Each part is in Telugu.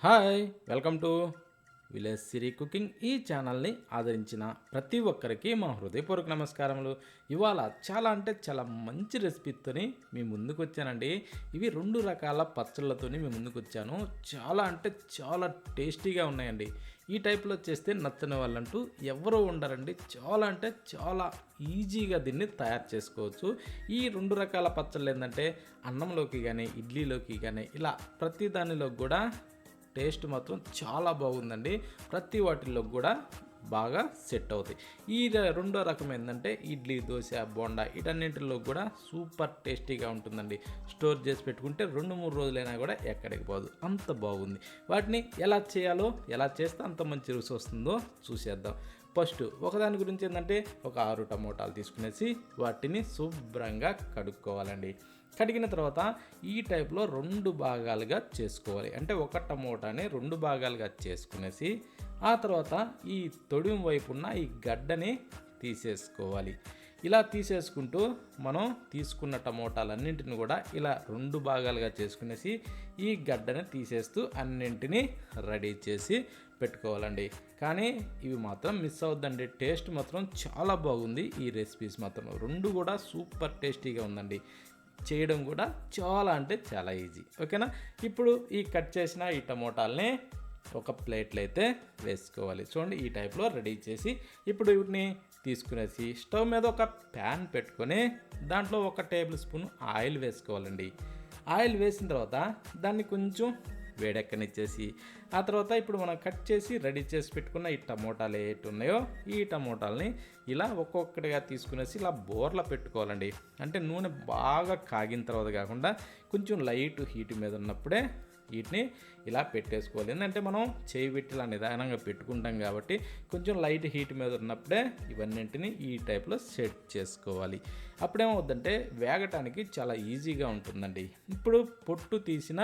Hi welcome to village Siri cooking. ఈ ఛానల్ని ఆదరించిన ప్రతి ఒక్కరికి మా హృదయపూర్వక నమస్కారములు. ఇవాళ చాలా చాలా మంచి రెసిపీతోని మీ ముందుకు వచ్చానండి. ఇవి 2 రకాల పచ్చళ్ళతోని మీ ముందుకు వచ్చాను. చాలా టేస్టీగా ఉన్నాయండి. ఈ టైప్లో చేస్తే నచ్చని వాళ్ళంటూ ఎవరూ ఉండరండి. చాలా ఈజీగా దీన్ని తయారు చేసుకోవచ్చు. ఈ 2 రకాల పచ్చళ్ళు ఏంటంటే అన్నంలోకి కానీ ఇడ్లీలోకి కానీ ఇలా ప్రతి దానిలో కూడా టేస్ట్ మాత్రం చాలా బాగుందండి. ప్రతి వాటిల్లో కూడా బాగా సెట్ అవుతాయి. ఈ రెండో రకం ఏంటంటే ఇడ్లీ, దోశ, బోండా వీటన్నింటిలో కూడా సూపర్ టేస్టీగా ఉంటుందండి. స్టోర్ చేసి పెట్టుకుంటే 2-3 రోజులైనా కూడా ఎక్కడికి పోదు, అంత బాగుంది. వాటిని ఎలా చేయాలో, ఎలా చేస్తే అంత మంచి రుచి వస్తుందో చూసేద్దాం. ఫస్ట్ ఒకదాని గురించి ఏంటంటే ఒక 6 టమోటాలు తీసుకునేసి వాటిని శుభ్రంగా కడుక్కోవాలండి. కడిగిన తర్వాత ఈ టైప్లో 2 భాగాలుగా చేసుకోవాలి. అంటే ఒక టమోటాని 2 భాగాలుగా చేసుకునేసి ఆ తర్వాత ఈ తొడిం వైపు ఉన్న ఈ గడ్డని తీసేసుకోవాలి. ఇలా తీసేసుకుంటూ మనం తీసుకున్న టమోటాలన్నింటిని కూడా ఇలా 2 భాగాలుగా చేసుకునేసి ఈ గడ్డని తీసేస్తూ అన్నింటినీ రెడీ చేసి పెట్టుకోవాలండి. కానీ ఇవి మాత్రం మిస్ అవుద్దండి. టేస్ట్ మాత్రం చాలా బాగుంది. ఈ రెసిపీస్ మాత్రం 2 కూడా సూపర్ టేస్టీగా ఉందండి. చేయడం కూడా చాలా ఈజీ. ఓకేనా? ఇప్పుడు ఈ కట్ చేసిన ఈ టమోటాలని ఒక ప్లేట్లో అయితే వేసుకోవాలి. చూడండి, ఈ టైప్లో రెడీ చేసి ఇప్పుడు వీటిని తీసుకునేసి స్టవ్ మీద ఒక ప్యాన్ పెట్టుకొని దాంట్లో 1 టేబుల్ స్పూన్ ఆయిల్ వేసుకోవాలండి. ఆయిల్ వేసిన తర్వాత దాన్ని కొంచెం వేడెక్కనిచ్చేసి ఆ తర్వాత ఇప్పుడు మనం కట్ చేసి రెడీ చేసి పెట్టుకున్న ఈ టమోటాలు ఏటి ఉన్నాయో ఈ టమోటాలని ఇలా ఒక్కొక్కటిగా తీసుకునేసి ఇలా బోర్లా పెట్టుకోవాలండి. అంటే నూనె బాగా కాగిన తర్వాత కాకుండా కొంచెం లైట్ హీట్ మీద ఉన్నప్పుడే వీటిని ఇలా పెట్టేసుకోవాలి. ఎందుకంటే మనం చేయి పెట్టి ఇలా నిదానంగా పెట్టుకుంటాం కాబట్టి కొంచెం లైట్ హీట్ మీద ఉన్నప్పుడే ఇవన్నింటిని ఈ టైప్లో సెట్ చేసుకోవాలి. అప్పుడేమవుద్దంటే వేగటానికి చాలా ఈజీగా ఉంటుందండి. ఇప్పుడు పొట్టు తీసిన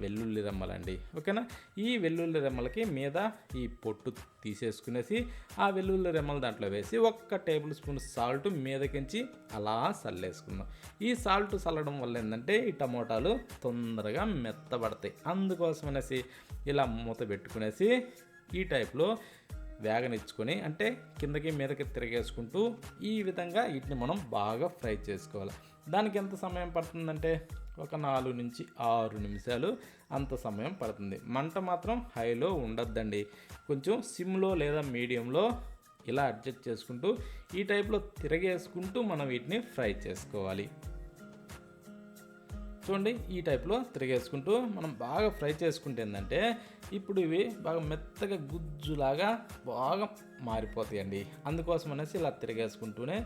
వెల్లుల్లి రెమ్మలండి. ఓకేనా? ఈ వెల్లుల్లి రెమ్మలకి మీద ఈ పొట్టు తీసేసుకునేసి ఆ వెల్లుల్లి రెమ్మలు దాంట్లో వేసి 1 టేబుల్ స్పూన్ సాల్ట్ మీదకించి అలా చల్లేసుకుందాం. ఈ సాల్ట్ చల్లడం వల్ల ఏంటంటే ఈ టమోటాలు తొందరగా మెత్తబడతాయి. అందుకోసం అనేసి ఇలా మూత పెట్టుకునేసి ఈ టైప్లో వేగనిచ్చుకొని అంటే కిందకి మీదకి తిరిగేసుకుంటూ ఈ విధంగా వీటిని మనం బాగా ఫ్రై చేసుకోవాలి. దానికి ఎంత సమయం పడుతుందంటే ఒక 4 నుంచి 6 నిమిషాలు అంత సమయం పడుతుంది. మంట మాత్రం హైలో ఉండొద్దండి. కొంచెం సిమ్లో లేదా మీడియంలో ఇలా అడ్జస్ట్ చేసుకుంటూ ఈ టైప్లో తిరగేసుకుంటూ మనం వీటిని ఫ్రై చేసుకోవాలి. చూడండి, ఈ టైప్లో తిరిగేసుకుంటూ మనం బాగా ఫ్రై చేసుకుంటే ఏంటంటే ఇప్పుడు ఇవి బాగా మెత్తగా గుజ్జులాగా బాగా మారిపోతాయండి. అందుకోసం అనేసి ఇలా తిరిగేసుకుంటూనే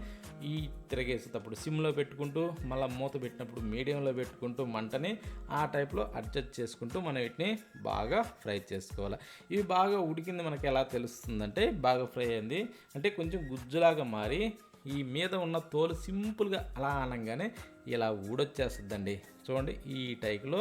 ఈ తిరిగేసేటప్పుడు సిమ్లో పెట్టుకుంటూ మళ్ళీ మూత పెట్టినప్పుడు మీడియంలో పెట్టుకుంటూ మంటని ఆ టైప్లో అడ్జస్ట్ చేసుకుంటూ మనం వీటిని బాగా ఫ్రై చేసుకోవాలి. ఇవి బాగా ఉడికింది మనకి ఎలా తెలుస్తుందంటే బాగా ఫ్రై అయింది అంటే కొంచెం గుజ్జులాగా మారి ఈ మీద ఉన్న తోలు సింపుల్గా అలా అనగానే ఇలా ఊడొచ్చేస్తుందండి. చూడండి, ఈ టైప్లో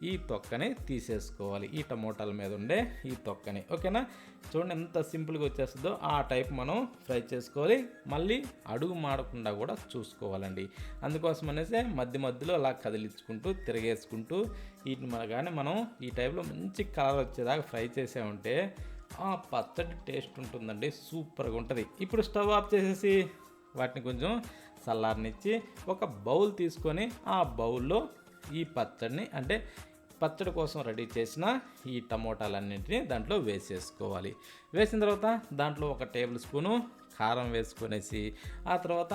ఈ తొక్కని తీసేసుకోవాలి. ఈ టమోటాల మీద ఉండే ఈ తొక్కని. ఓకేనా? చూడండి ఎంత సింపుల్గా వచ్చేస్తుందో ఆ టైప్ మనం ఫ్రై చేసుకోవాలి. మళ్ళీ అడుగు మాడకుండా కూడా చూసుకోవాలండి. అందుకోసం అనేసి మధ్యలో అలా కదిలించుకుంటూ తిరిగేసుకుంటూ వీటిని కానీ మనం ఈ టైప్లో మంచి కలర్ వచ్చేదాకా ఫ్రై చేసామంటే ఆ పచ్చడి టేస్ట్ ఉంటుందండి. సూపర్గా ఉంటుంది. ఇప్పుడు స్టవ్ ఆఫ్ చేసేసి వాటిని కొంచెం చల్లారనిచ్చి ఒక బౌల్ తీసుకొని ఆ బౌల్లో ఈ పచ్చడిని అంటే పచ్చడి కోసం రెడీ చేసిన ఈ టమోటాలన్నింటినీ దాంట్లో వేసేసుకోవాలి. వేసిన తర్వాత దాంట్లో 1 టేబుల్ స్పూను కారం వేసుకొనేసి ఆ తర్వాత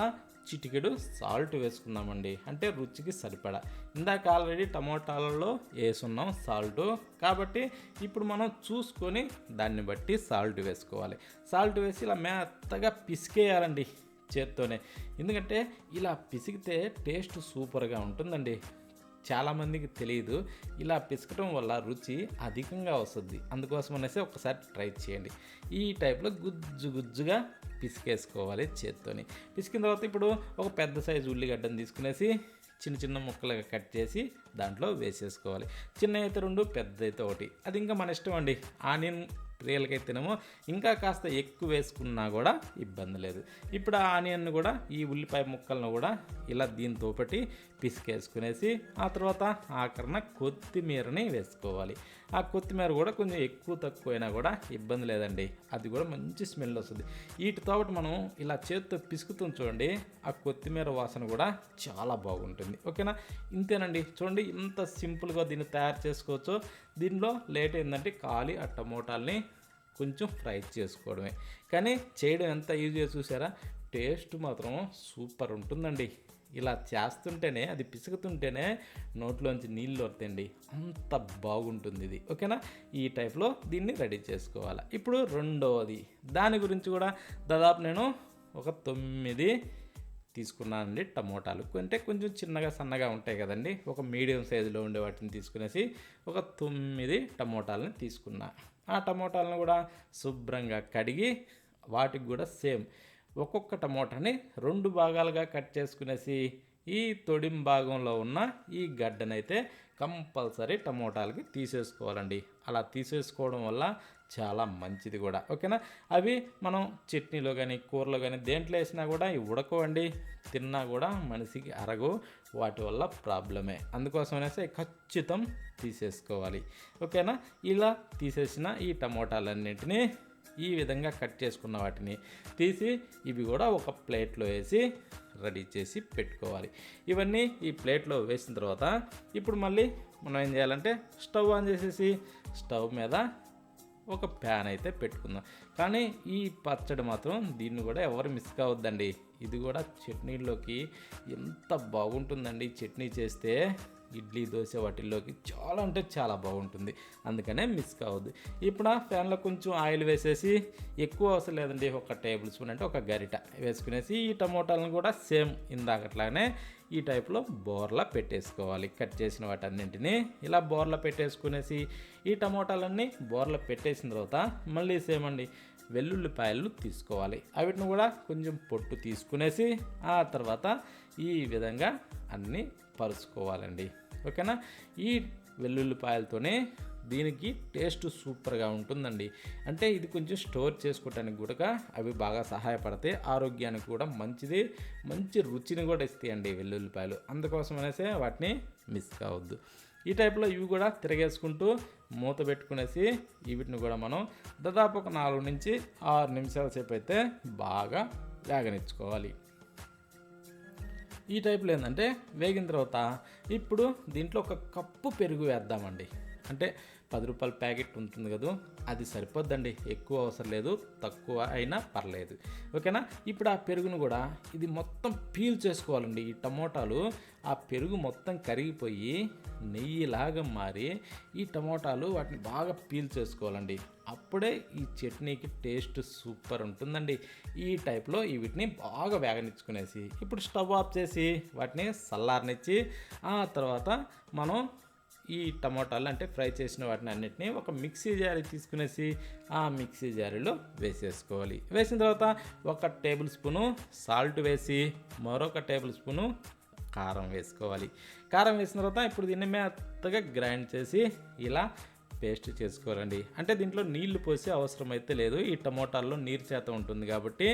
చిటికెడు సాల్ట్ వేసుకుందామండి. అంటే రుచికి సరిపడా. ఇందాక ఆల్రెడీ టమోటాలలో వేసున్నాం సాల్ట్ కాబట్టి ఇప్పుడు మనం చూసుకొని దాన్ని బట్టి సాల్ట్ వేసుకోవాలి. సాల్ట్ వేసి ఇలా మెత్తగా పిసికేయాలండి చేత్తోనే. ఎందుకంటే ఇలా పిసికితే టేస్ట్ సూపర్గా ఉంటుందండి. చాలామందికి తెలియదు. ఇలా పిసకటం వల్ల రుచి అధికంగా వస్తుంది. అందుకోసం అనేసి ఒకసారి ట్రై చేయండి. ఈ టైప్లో గుజ్జుగా పిసికేసుకోవాలి చేత్తోని. పిసికిన తర్వాత ఇప్పుడు ఒక పెద్ద సైజు ఉల్లిగడ్డను తీసుకునేసి చిన్న ముక్కలుగా కట్ చేసి దాంట్లో వేసేసుకోవాలి. చిన్న అయితే 2, పెద్ద అయితే 1. అది ఇంకా మన ఇష్టం అండి. ఆనియన్ ప్రియులకైతేనేమో ఇంకా కాస్త ఎక్కువ వేసుకున్నా కూడా ఇబ్బంది లేదు. ఇప్పుడు ఆ ఆనియన్ కూడా ఈ ఉల్లిపాయ ముక్కలను కూడా ఇలా దీంతో ఒకటి పిసికేసుకునేసి ఆ తర్వాత ఆఖరణ కొత్తిమీరని వేసుకోవాలి. ఆ కొత్తిమీర కూడా కొంచెం ఎక్కువ తక్కువ అయినా కూడా ఇబ్బంది లేదండి, అది కూడా మంచి స్మెల్ వస్తుంది. వీటితో ఒకటి మనం ఇలా చేతితో పిసుకుతాం చూడండి, ఆ కొత్తిమీర వాసన కూడా చాలా బాగుంటుంది. ఓకేనా, ఇంతేనండి. చూడండి ఇంత సింపుల్గా దీన్ని తయారు చేసుకోవచ్చు. దీనిలో లేట్ ఏంటంటే ఖాళీ ఆ టమోటాలని కొంచెం ఫ్రై చేసుకోవడమే, కానీ చేయడం ఎంత ఈజీగా చూసారా. టేస్ట్ మాత్రం సూపర్ ఉంటుందండి. ఇలా చేస్తుంటేనే, అది పిసుకుతుంటేనే నోట్లోంచి నీళ్ళు వస్తాయండి, అంత బాగుంటుంది ఇది. ఓకేనా, ఈ టైప్లో దీన్ని రెడీ చేసుకోవాలి. ఇప్పుడు రెండవది, దాని గురించి కూడా దాదాపు నేను ఒక 9 తీసుకున్నానండి టమోటాలు. అంటే కొంచెం చిన్నగా సన్నగా ఉంటాయి కదండి, ఒక మీడియం సైజులో ఉండే వాటిని తీసుకునేసి ఒక 9 టమోటాలని తీసుకున్నా. ఆ టమోటాలను కూడా శుభ్రంగా కడిగి వాటికి కూడా సేమ్ ఒక్కొక్క టమోటాని 2 భాగాలుగా కట్ చేసుకునేసి ఈ తొడిం భాగంలో ఉన్న ఈ గడ్డనైతే కంపల్సరీ టమోటాలకి తీసేసుకోవాలండి. అలా తీసేసుకోవడం వల్ల చాలా మంచిది కూడా. ఓకేనా, అవి మనం చట్నీలో కానీ కూరలో కానీ దేంట్లో వేసినా కూడా ఇవి ఉడకవండి, తిన్నా కూడా మనిషికి అరగు, వాటి వల్ల ప్రాబ్లమే. అందుకోసం అనేసి ఖచ్చితం తీసేసుకోవాలి. ఓకేనా, ఇలా తీసేసిన ఈ టమోటాలన్నింటినీ ఈ విధంగా కట్ చేసుకున్న వాటిని తీసి ఇవి కూడా ఒక ప్లేట్లో వేసి రెడీ చేసి పెట్టుకోవాలి. ఇవన్నీ ఈ ప్లేట్లో వేసిన తర్వాత ఇప్పుడు మళ్ళీ మనం ఏం చేయాలంటే స్టవ్ ఆన్ చేసేసి స్టవ్ మీద ఒక ప్యాన్ అయితే పెట్టుకుందాం. కానీ ఈ పచ్చడి మాత్రం దీన్ని కూడా ఎవరు మిస్ కావద్దండి. ఇది కూడా చట్నీలోకి ఎంత బాగుంటుందండి. చట్నీ చేస్తే ఇడ్లీ దోశ వాటిల్లోకి చాలా అంటే చాలా బాగుంటుంది, అందుకనే మిస్ కావద్దు. ఇప్పుడు ఆ ప్యాన్లో కొంచెం ఆయిల్ వేసేసి, ఎక్కువ అవసరం లేదండి, ఒక టేబుల్ స్పూన్ అంటే ఒక గరిట వేసుకునేసి ఈ టమోటాలను కూడా సేమ్ ఇందాకట్లానే ఈ టైప్లో బోర్లా పెట్టేసుకోవాలి. కట్ చేసిన వాటన్నింటినీ ఇలా బోర్లా పెట్టేసుకునేసి ఈ టమోటాలన్నీ బోర్లా పెట్టేసిన తర్వాత మళ్ళీ సేమ్ అండి వెల్లుల్లిపాయలు తీసుకోవాలి. వీటిని కూడా కొంచెం పొట్టు తీసుకునేసి ఆ తర్వాత ఈ విధంగా అన్నీ పరుచుకోవాలండి. ఓకేనా, ఈ వెల్లుల్లిపాయలతోనే దీనికి టేస్ట్ సూపర్గా ఉంటుందండి. అంటే ఇది కొంచెం స్టోర్ చేసుకోవటానికి కూడా అవి బాగా సహాయపడతాయి, ఆరోగ్యానికి కూడా మంచిది, మంచి రుచిని కూడా ఇస్తాయండి వెల్లుల్లిపాయలు. అందుకోసం అనేసి వాటిని మిస్ కావద్దు. ఈ టైప్లో ఇవి కూడా తిరగేసుకుంటూ మూత పెట్టుకునేసి వీటిని కూడా మనం దాదాపు ఒక 4 నుంచి 6 నిమిషాల సేపు అయితే బాగా వేగనిచ్చుకోవాలి. ఈ టైప్లో ఏంటంటే వేగిన తర్వాత ఇప్పుడు దీంట్లో ఒక కప్పు పెరుగు వేద్దామండి. అంటే 10 రూపాయల ప్యాకెట్ ఉంటుంది కదా, అది సరిపోద్దండి, ఎక్కువ అవసరం లేదు, తక్కువ అయినా పర్లేదు. ఓకేనా, ఇప్పుడు ఆ పెరుగును కూడా ఇది మొత్తం పీల్ చేసుకోవాలండి. ఈ టమోటాలు ఆ పెరుగు మొత్తం కరిగిపోయి నెయ్యిలాగా మారి ఈ టమోటాలు వాటిని బాగా పీల్ చేసుకోవాలండి. అప్పుడే ఈ చట్నీకి టేస్ట్ సూపర్ ఉంటుందండి. ఈ టైప్లో వీటిని బాగా వేగనిచ్చుకునేసి ఇప్పుడు స్టవ్ ఆఫ్ చేసి వాటిని చల్లారనిచ్చి ఆ తర్వాత మనం ఈ టమోటాలు అంటే ఫ్రై చేసిన వాటిని అన్నిటినీ ఒక మిక్సీ జారీ తీసుకునేసి ఆ మిక్సీ జారీలో వేసేసుకోవాలి. వేసిన తర్వాత 1 టేబుల్ స్పూను సాల్ట్ వేసి మరొక టేబుల్ స్పూను కారం వేసుకోవాలి. కారం వేసిన తర్వాత ఇప్పుడు దీన్ని మెత్తగా గ్రైండ్ చేసి ఇలా పేస్ట్ చేసుకోవాలండి. అంటే దీంట్లో నీళ్లు పోసే అవసరం అయితే లేదు, ఈ టమోటాల్లో నీరు శాతం ఉంటుంది కాబట్టి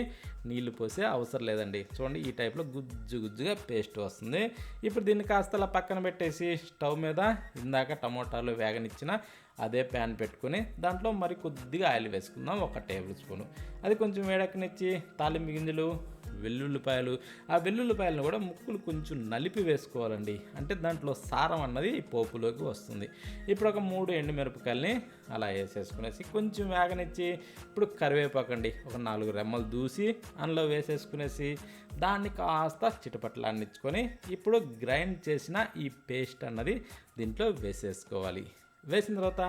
నీళ్లు పోసే అవసరం లేదండి. చూడండి ఈ టైప్లో గుజ్జుగా పేస్ట్ వస్తుంది. ఇప్పుడు దీన్ని కాస్త అలా పక్కన పెట్టేసి స్టవ్ మీద ఇందాక టమోటాలు వేగనిచ్చిన అదే ప్యాన్ పెట్టుకొని దాంట్లో మరి కొద్దిగా ఆయిల్ వేసుకుందాం, 1 టేబుల్ స్పూను. అది కొంచెం వేడెక్కనిచ్చి తాలింపు గింజలు, వెల్లుల్లిపాయలు, ఆ వెల్లుల్లిపాయలను కూడా ముక్కలు కొంచెం నలిపి వేసుకోవాలండి. అంటే దాంట్లో సారం అన్నది పోపులోకి వస్తుంది. ఇప్పుడు ఒక 3 ఎండుమిరపకాయలని అలా వేసేసుకునేసి కొంచెం వేగనిచ్చి ఇప్పుడు కరివేపాకండి ఒక 4 రెమ్మలు దూసి అందులో వేసేసుకునేసి దాన్ని కాస్త చిటపట్లాన్నిచ్చుకొని ఇప్పుడు గ్రైండ్ చేసిన ఈ పేస్ట్ అన్నది దీంట్లో వేసేసుకోవాలి. వేసిన తర్వాత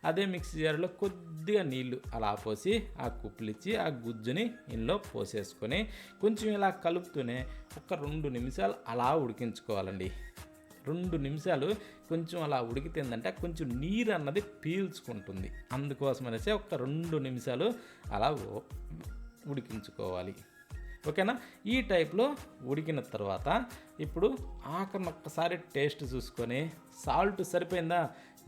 అదే మిక్సీ జార్లో కొద్దిగా నీళ్లు అలా పోసి ఆ కుప్పలిచ్చి ఆ గుజ్జుని ఇందులో పోసేసుకొని కొంచెం ఇలా కలుపుతూనే ఒక 2 నిమిషాలు అలా ఉడికించుకోవాలండి. 2 నిమిషాలు కొంచెం అలా ఉడికితేందంటే కొంచెం నీరు అన్నది పీల్చుకుంటుంది, అందుకోసం అనేసి ఒక 2 నిమిషాలు అలా ఉడికించుకోవాలి. ఓకేనా, ఈ టైప్లో ఉడికిన తర్వాత ఇప్పుడు ఆఖరిని ఒక్కసారి టేస్ట్ చూసుకొని సాల్ట్ సరిపోయిందా,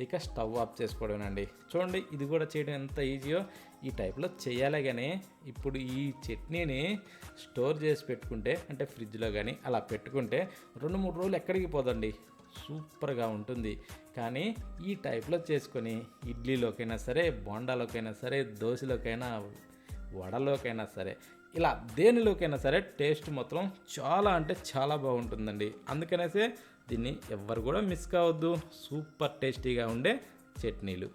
ఇక స్టవ్ ఆఫ్ చేసుకోవడమేనండి. చూడండి ఇది కూడా చేయడం ఎంత ఈజీయో ఈ టైప్లో చేయాలి. కానీ ఇప్పుడు ఈ చట్నీని స్టోర్ చేసి పెట్టుకుంటే అంటే ఫ్రిడ్జ్లో కానీ అలా పెట్టుకుంటే 2-3 రోజులు ఎక్కడికి పోదండి, సూపర్గా ఉంటుంది. కానీ ఈ టైప్లో చేసుకొని ఇడ్లీలోకైనా సరే, బోండాలోకైనా సరే, దోశలోకైనా, వడలోకైనా సరే, ఇలా దేనిలోకైనా సరే టేస్ట్ మాత్రం చాలా అంటే చాలా బాగుంటుందండి. అందుకనేసే దీన్ని ఎవ్వరు కూడా మిస్ కావద్దు. సూపర్ టేస్టీగా ఉండే చట్నీలు.